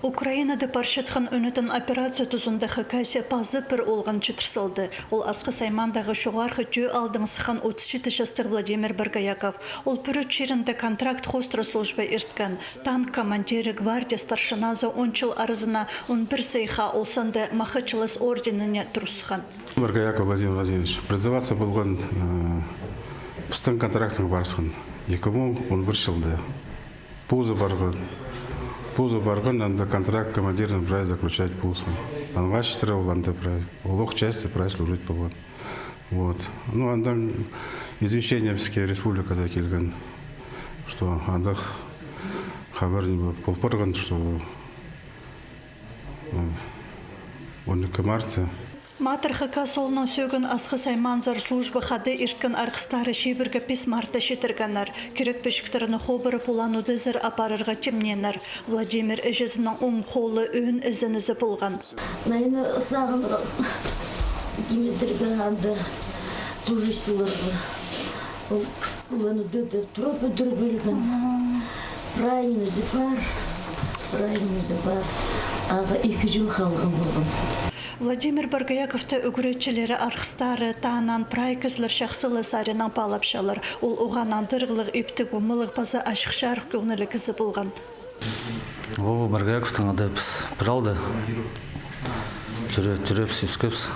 Украинада паршатхан өнетін операция тұзында Хакасия пазы бір олған чытырсылды. Ол асқы саймандағы шоғарғы жö алдыңсыхан 37 жастық Владимир Баргаяков. Ол пүрі черінде контракт хостра служба ирткен. Танк командирі гвардия старшиназа 10 жыл арызына 11 сайха олсанды Махачылыс орденіне тұрысқан. Баргаяков Владимир Владимирович, призываться болған пыстың контрактың барысқан. 2011 жылды. Пузо барган, надо контракт командиром брать заключать пулсом. Он вачтера уланды брать, улог части брать служить полгода. Вот. Ну, анда извещение республика закильган, что анда хабар не был полпорган, что он марта. Матыр Хакасолның сөген асқы сайманзар служба хады ирткен арқыстары шебіргі 5 марта шетіргенер. Керек пешіктеріні хобыры пулануды зір апарырға темненер. Владимир әжезінің оң қолы өн ізінізі болған. Найны сағынған Димитрийға анда служить болырды. Оланы дөді тұрып өдір бөлген. Райымызы бар. Аға 2 жыл қалған болған. Владимир Баргаяковты үгіретчілері арқыстары тағынан прайкызлар шақсылы сарынан палапшалар. Ол оғанан дырғылық үптік өмілік база ашық шарық көңілі кізі болған. Ол Баргаяковтың адайпыз бір алды. Жүрепс, үскепс.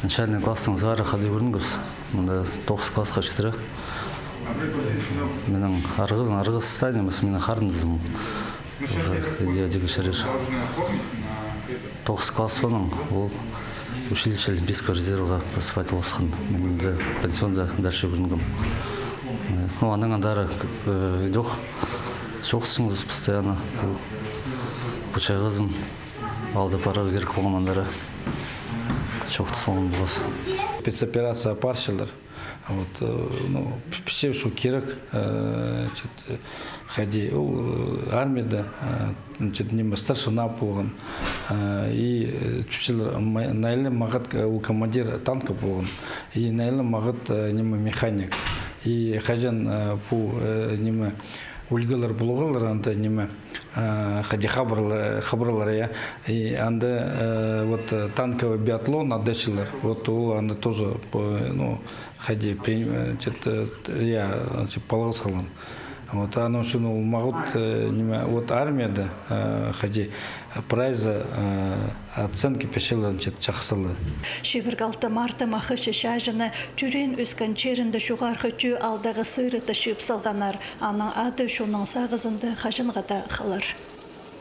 Начальный класстың зары қады көрінгіз. Мұнда 9 классқа жетірі. Менің арғыз стадиямыз, менің қарындызым. Идея шереш. 9 класс соның ол училище Олимпийского резервға поступать олысқан. Мен пенсионда дальше көрінгім. Аның андары жоқсыңыз постоянно. Бұчай қызын алды парағы керек болған андары жоқты салған боласы. Спецоперация паршылар. Пішев шу керек, хади армияда старшина болған. И найлы мағыт командир танка болған. И найлы мағыт механик. И хажан бұл ульгалар болғалар, анда хади хабарлар. И анда танковый биатлон адашылар. Вот ол анда тоже хади полғыз қалған. Вот оно что вот армияда хади прайза оценки пешелер чақсылы. Шебіргалты марта мақы шешажыны түрен өскен черінді шуғарғы жö алдағы сыры ташып салғанар. Аның ады шуның сағызынды қажынғада қалар.